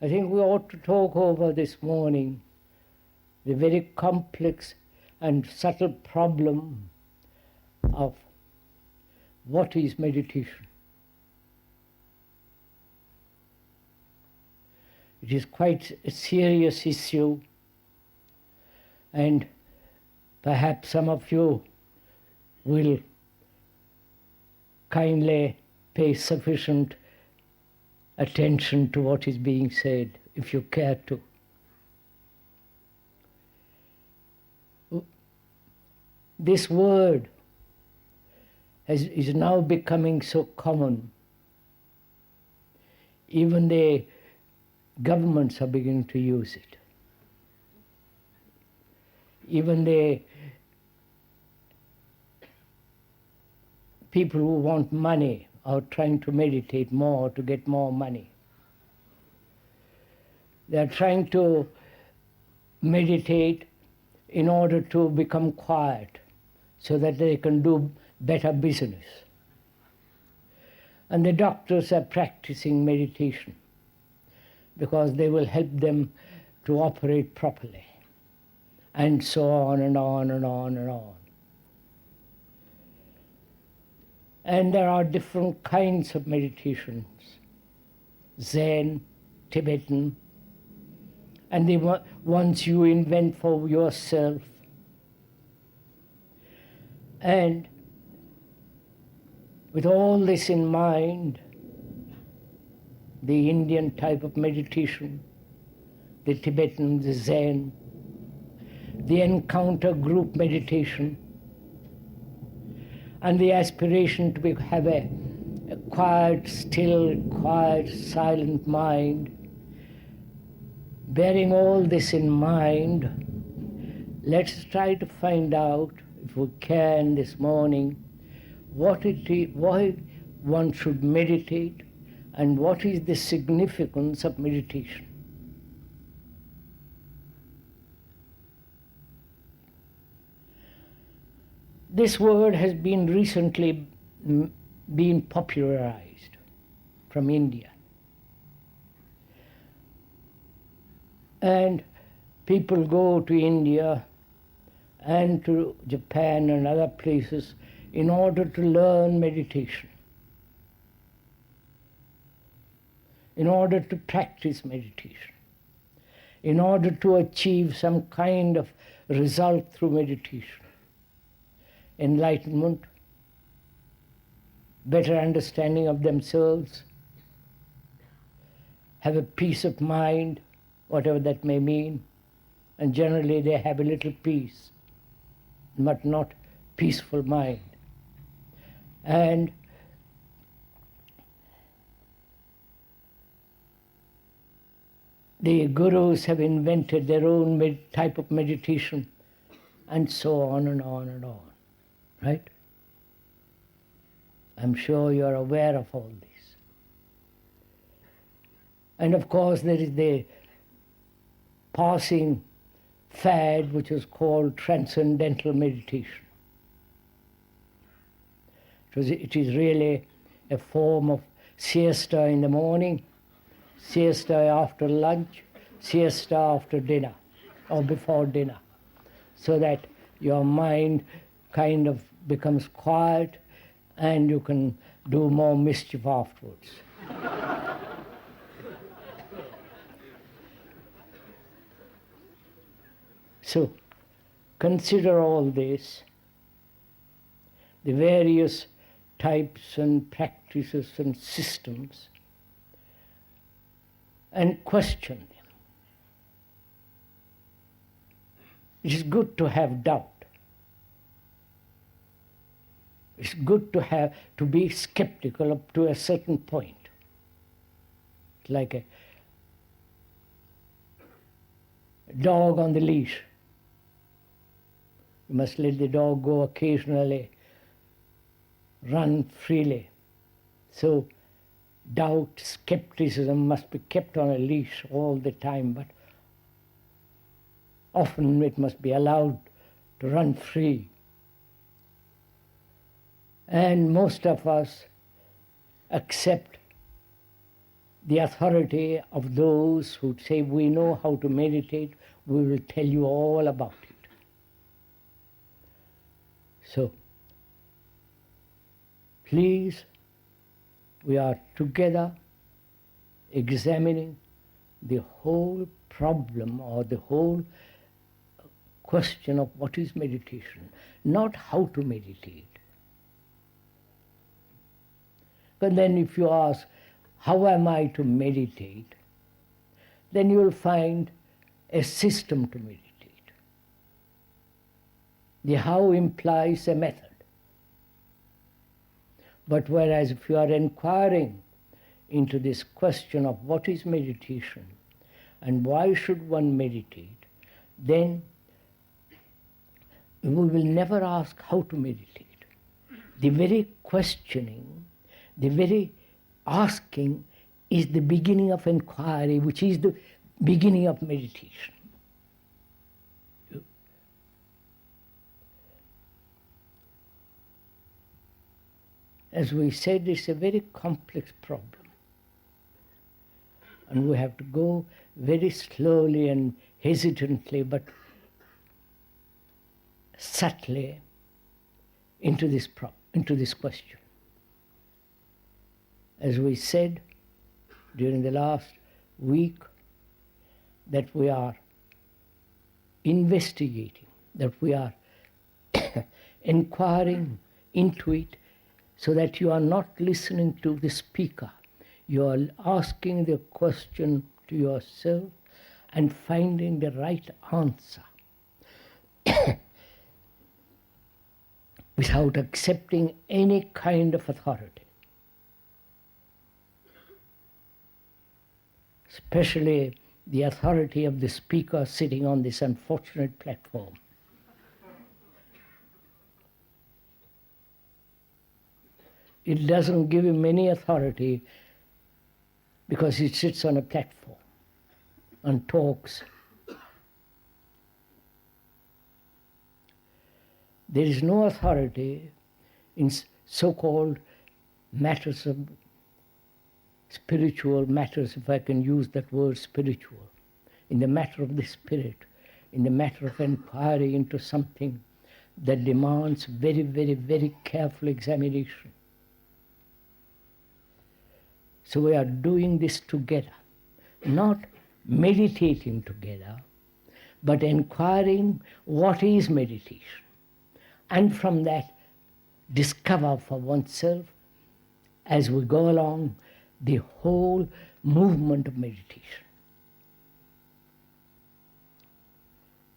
I think we ought to talk over this morning the very complex and subtle problem of what is meditation. It is quite a serious issue, and perhaps some of you will kindly pay sufficient attention to what is being said, if you care to. This word is now becoming so common. Even the governments are beginning to use it. Even the people who want money are trying to meditate more to get more money. They are trying to meditate in order to become quiet so that they can do better business. And the doctors are practicing meditation because they will help them to operate properly, and so on and on and on and on. And there are different kinds of meditations, Zen, Tibetan, and the ones you invent for yourself. And with all this in mind, the Indian type of meditation, the Tibetan, the Zen, the encounter group meditation, and the aspiration to have a quiet, still, quiet, silent mind. Bearing all this in mind, let's try to find out, if we can this morning, what it is, why one should meditate, and what is the significance of meditation. This word has been recently been popularized from India. And people go to India and to Japan and other places in order to learn meditation, in order to practice meditation, in order to achieve some kind of result through meditation. Enlightenment, better understanding of themselves, have a peace of mind, whatever that may mean, and generally they have a little peace, but not peaceful mind. And the gurus have invented their own type of meditation, and so on and on and on. Right? I'm sure you're aware of all this. And of course there is the passing fad which is called transcendental meditation. It is really a form of siesta in the morning, siesta after lunch, siesta after dinner or before dinner, so that your mind kind of becomes quiet and you can do more mischief afterwards. So consider all this, the various types and practices and systems, and question them. It is good to have doubt. It's good to be skeptical up to a certain point. It's like a dog on the leash. You must let the dog go occasionally, run freely. So doubt, skepticism must be kept on a leash all the time, but often it must be allowed to run free. And most of us accept the authority of those who say we know how to meditate, we will tell you all about it. So, please, we are together examining the whole problem or the whole question of what is meditation, not how to meditate. But then if you ask, how am I to meditate? Then you will find a system to meditate. The how implies a method. But whereas if you are inquiring into this question of what is meditation and why should one meditate, then we will never ask how to meditate. The very questioning, the very asking is the beginning of inquiry, which is the beginning of meditation. As we said, it's a very complex problem. And we have to go very slowly and hesitantly, but subtly into this question. As we said during the last week, that we are investigating, that we are inquiring into it, so that you are not listening to the speaker. You are asking the question to yourself and finding the right answer without accepting any kind of authority. Especially the authority of the speaker sitting on this unfortunate platform. It doesn't give him any authority because he sits on a platform and talks. There is no authority in so-called matters of spiritual matters, if I can use that word spiritual, in the matter of the spirit, in the matter of inquiry into something that demands very, very, very careful examination. So we are doing this together, not meditating together, but inquiring what is meditation. And from that, discover for oneself, as we go along, the whole movement of meditation.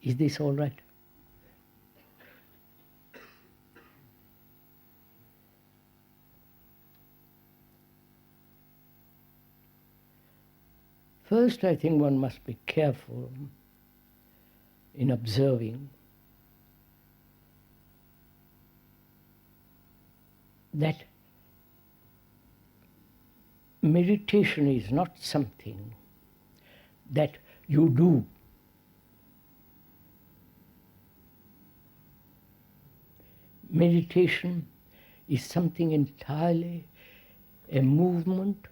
Is this all right? First, I think one must be careful in observing that meditation is not something that you do. Meditation is something entirely a movement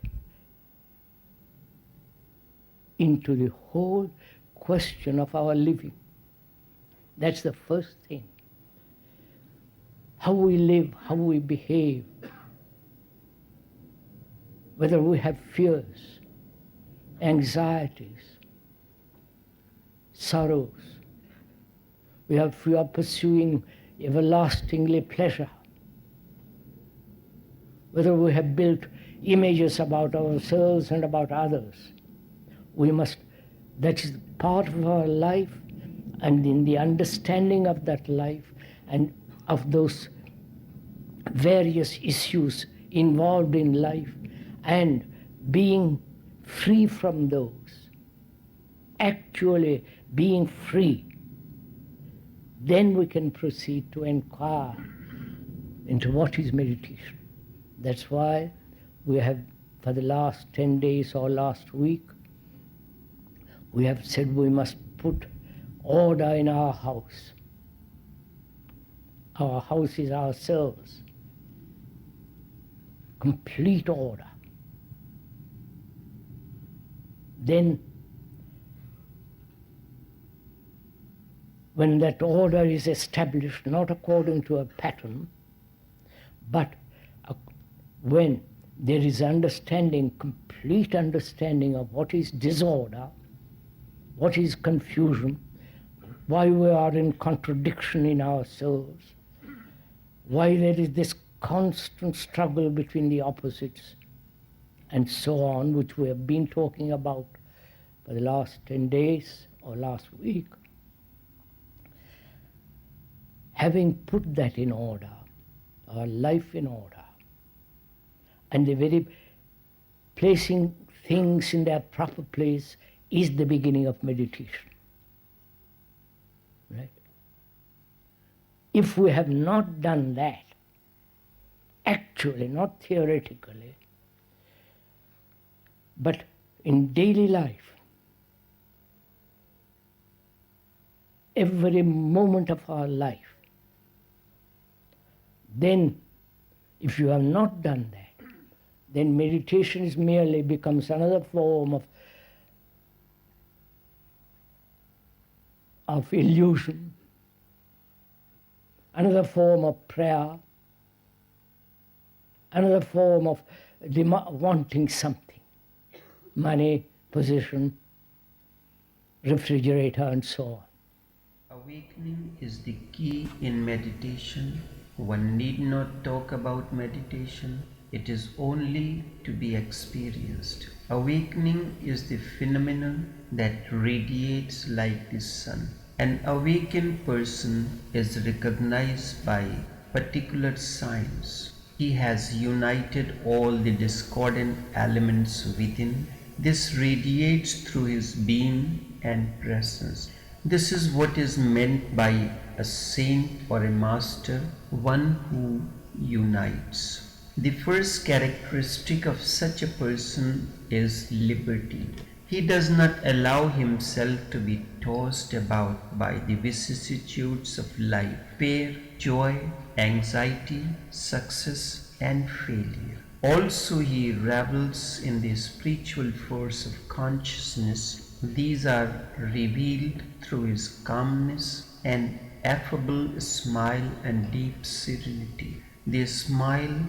into the whole question of our living. That's the first thing. How we live, how we behave, whether we have fears, anxieties, sorrows, we are pursuing everlastingly pleasure, whether we have built images about ourselves and about others. We must, that is part of our life, and in the understanding of that life and of those various issues involved in life, and being free from those, actually being free, then we can proceed to inquire into what is meditation. That's why we have, for the last 10 days or last week, we have said we must put order in our house. Our house is ourselves. Complete order. then when that order is established, not according to a pattern, but when there is understanding, complete understanding of what is disorder, what is confusion, why we are in contradiction in ourselves, why there is this constant struggle between the opposites, and so on, which we have been talking about for the last 10 days or last week. Having put that in order, our life in order, and the very placing things in their proper place is the beginning of meditation. Right? If we have not done that, actually, not theoretically, but in daily life, every moment of our life, then if you have not done that, then meditation is merely becomes another form of illusion, another form of prayer, another form of wanting something, money, position, refrigerator, and so on. Awakening is the key in meditation. One need not talk about meditation. It is only to be experienced. Awakening is the phenomenon that radiates like the sun. An awakened person is recognized by particular signs. He has united all the discordant elements within. This radiates through his being and presence. This is what is meant by a saint or a master, one who unites. The first characteristic of such a person is liberty. He does not allow himself to be tossed about by the vicissitudes of life, fear, joy, anxiety, success, and failure. Also, he revels in the spiritual force of consciousness. These are revealed through his calmness and affable smile and deep serenity. The smile,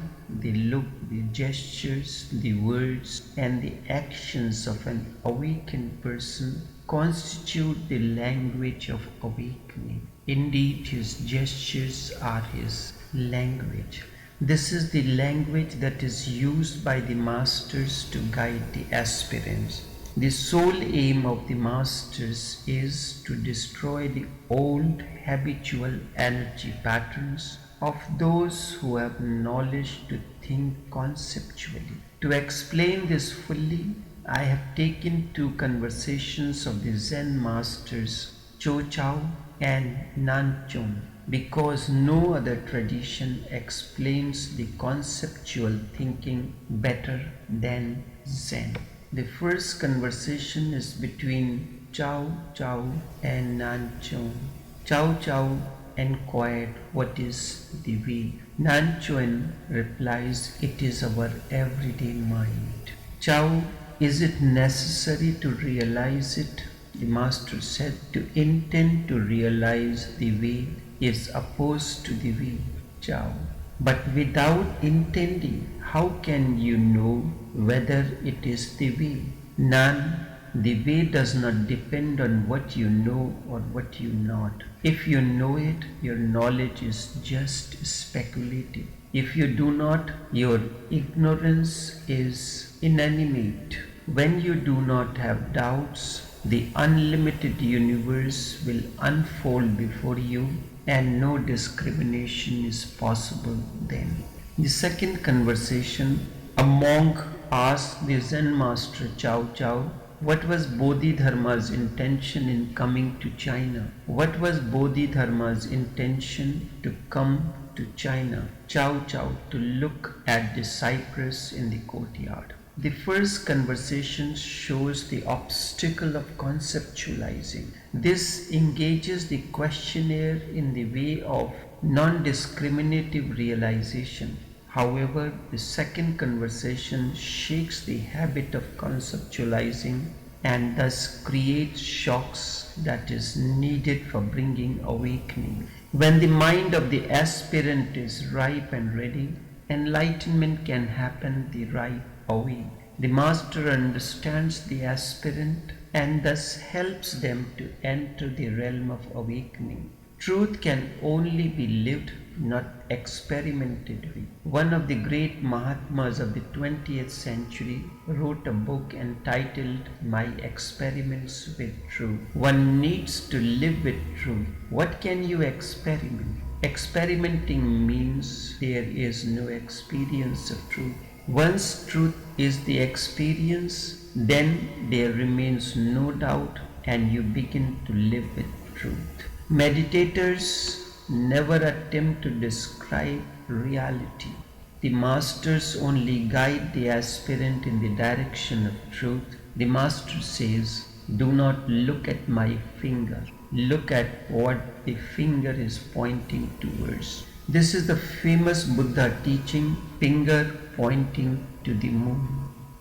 the look, the gestures, the words, and the actions of an awakened person constitute the language of awakening. Indeed, his gestures are his language. This is the language that is used by the masters to guide the aspirants. The sole aim of the masters is to destroy the old habitual energy patterns of those who have knowledge to think conceptually. To explain this fully, I have taken two conversations of the Zen masters Cho Chao and Nan Chon, because no other tradition explains the conceptual thinking better than Zen. The first conversation is between Chao Chao and Nan Chon. Chao Chao inquired, "What is the way?" Nan Chon replies, "It is our everyday mind." Chao, "Is it necessary to realize it?" The master said, "To intend to realize the way is opposed to the way." Chao, "But without intending, how can you know whether it is the way?" Nan, "The way does not depend on what you know or what you not. If you know it, your knowledge is just speculative. If you do not, your ignorance is inanimate. When you do not have doubts, the unlimited universe will unfold before you, and no discrimination is possible then. The second conversation, a monk asked the Zen master Chao Chao, what was Bodhidharma's intention in coming to China? What was Bodhidharma's intention to come to China? Chao Chao, to look at the cypress in the courtyard. The first conversation shows the obstacle of conceptualizing. This engages the questioner in the way of non-discriminative realization. However, the second conversation shakes the habit of conceptualizing and thus creates shocks that is needed for bringing awakening. When the mind of the aspirant is ripe and ready, enlightenment can happen the right away. The master understands the aspirant and thus helps them to enter the realm of awakening. Truth can only be lived, not experimented with. One of the great Mahatmas of the 20th century wrote a book entitled My Experiments with Truth. One needs to live with truth. What can you experiment? Experimenting means there is no experience of truth. Once truth is the experience, then there remains no doubt and you begin to live with truth. Meditators never attempt to describe reality. The masters only guide the aspirant in the direction of truth. The master says, "Do not look at my finger. Look at what the finger is pointing towards." This is the famous Buddha teaching, finger pointing to the moon.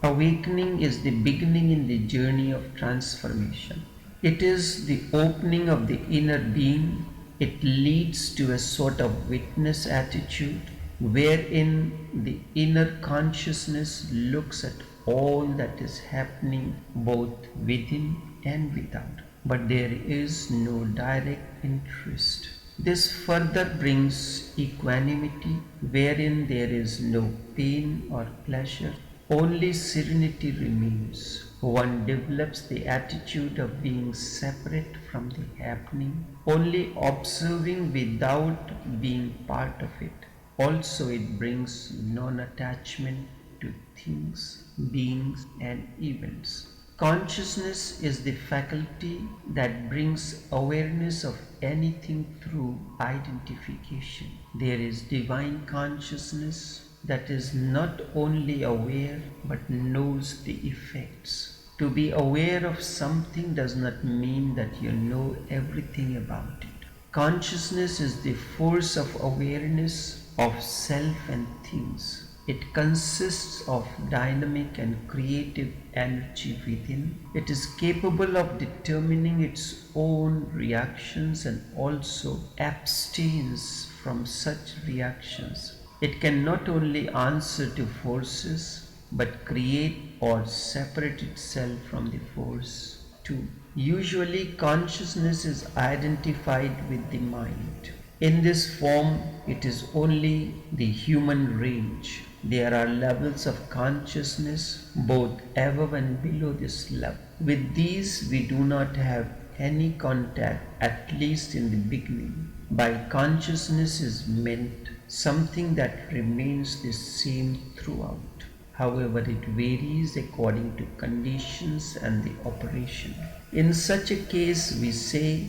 Awakening is the beginning in the journey of transformation. It is the opening of the inner being. It leads to a sort of witness attitude wherein the inner consciousness looks at all that is happening both within and without. But there is no direct interest. This further brings equanimity wherein there is no pain or pleasure. Only serenity remains. One develops the attitude of being separate from the happening, only observing without being part of it. Also, it brings non-attachment to things, beings, and events. Consciousness is the faculty that brings awareness of anything through identification. There is divine consciousness that is not only aware but knows the effects. To be aware of something does not mean that you know everything about it. Consciousness is the force of awareness of self and things. It consists of dynamic and creative energy within. It is capable of determining its own reactions and also abstains from such reactions. It can not only answer to forces but create or separate itself from the force too. Usually consciousness is identified with the mind. In this form, it is only the human range. There are levels of consciousness both above and below this level. With these, we do not have any contact, at least in the beginning. By consciousness is meant something that remains the same throughout. However, it varies according to conditions and the operation. In such a case, we say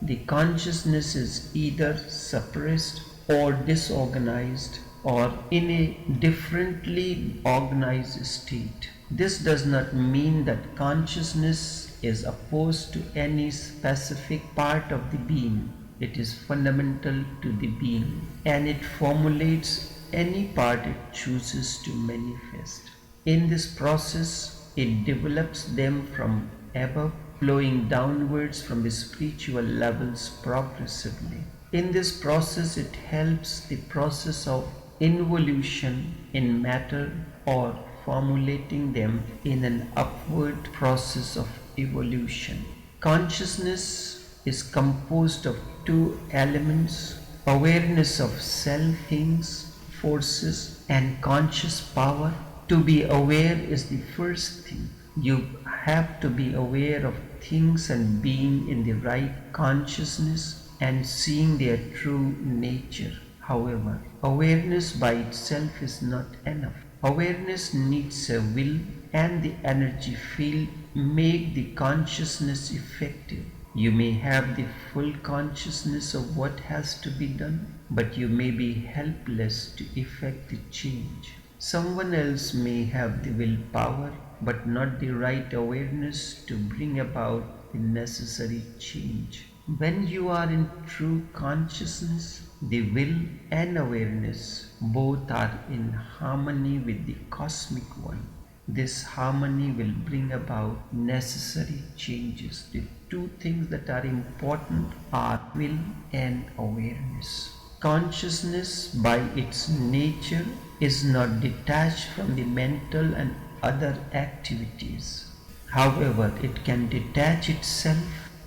the consciousness is either suppressed or disorganized or in a differently organized state. This does not mean that consciousness is opposed to any specific part of the being. It is fundamental to the being and it formulates any part it chooses to manifest. In this process, it develops them from above, flowing downwards from the spiritual levels progressively. In this process, it helps the process of involution in matter or formulating them in an upward process of evolution. Consciousness is composed of two elements: awareness of self, things, forces, and conscious power. To be aware is the first thing. You have to be aware of things and being in the right consciousness and seeing their true nature. However, awareness by itself is not enough. Awareness needs a will and the energy field make the consciousness effective. You may have the full consciousness of what has to be done, but you may be helpless to effect the change. Someone else may have the willpower, but not the right awareness to bring about the necessary change. When you are in true consciousness, the will and awareness both are in harmony with the cosmic one. This harmony will bring about necessary changes. The two things that are important are will and awareness. Consciousness, by its nature, is not detached from the mental and other activities. However, it can detach itself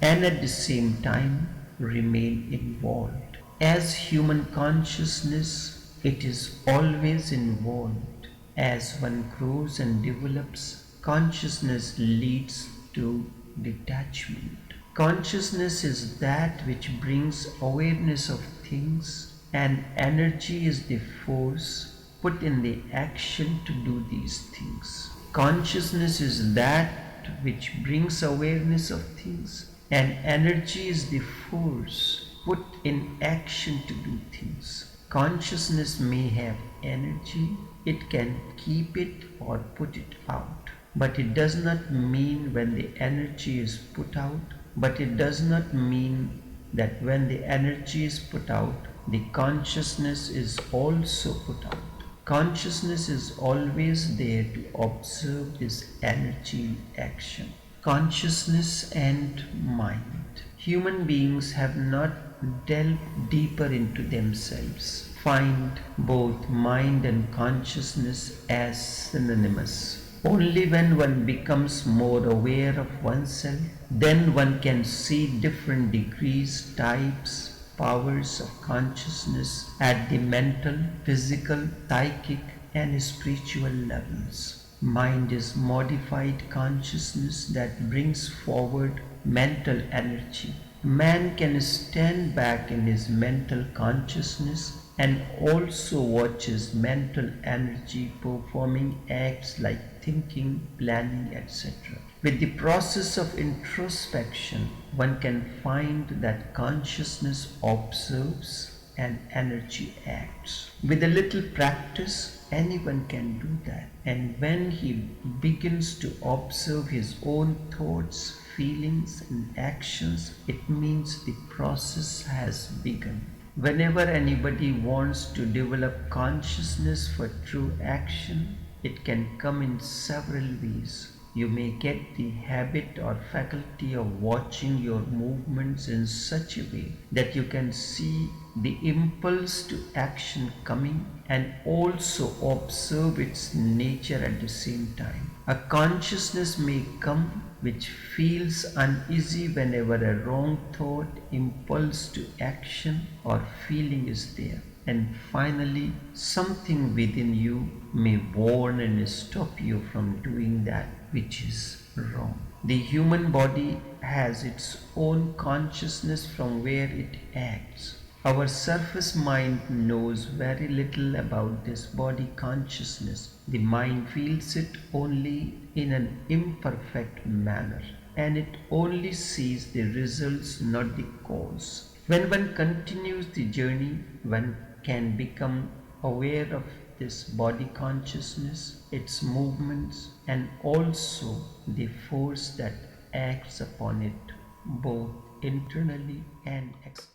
and at the same time remain involved. As human consciousness, it is always involved. As one grows and develops, consciousness leads to detachment. Consciousness is that which brings awareness of things, and energy is the force put in the action to do these things. Consciousness is that which brings awareness of things, and energy is the force put in action to do things. Consciousness may have energy, it can keep it or put it out. But it does not mean when the energy is put out, that when the energy is put out, the consciousness is also put out. Consciousness is always there to observe this energy in action. Consciousness and mind. Human beings have not delved deeper into themselves. Find both mind and consciousness as synonymous. Only when one becomes more aware of oneself, then one can see different degrees, types, powers of consciousness at the mental, physical, psychic, and spiritual levels. Mind is modified consciousness that brings forward mental energy. Man can stand back in his mental consciousness and also watches mental energy performing acts like thinking, planning, etc. With the process of introspection, one can find that consciousness observes and energy acts. With a little practice, anyone can do that. And when he begins to observe his own thoughts, feelings, and actions, it means the process has begun. Whenever anybody wants to develop consciousness for true action, it can come in several ways. You may get the habit or faculty of watching your movements in such a way that you can see the impulse to action coming and also observe its nature at the same time. A consciousness may come which feels uneasy whenever a wrong thought, impulse to action, or feeling is there. And finally, something within you may warn and stop you from doing that which is wrong. The human body has its own consciousness from where it acts. Our surface mind knows very little about this body consciousness. The mind feels it only in an imperfect manner, and it only sees the results, not the cause. When one continues the journey, one can become aware of this body consciousness, its movements, and also the force that acts upon it, both internally and externally.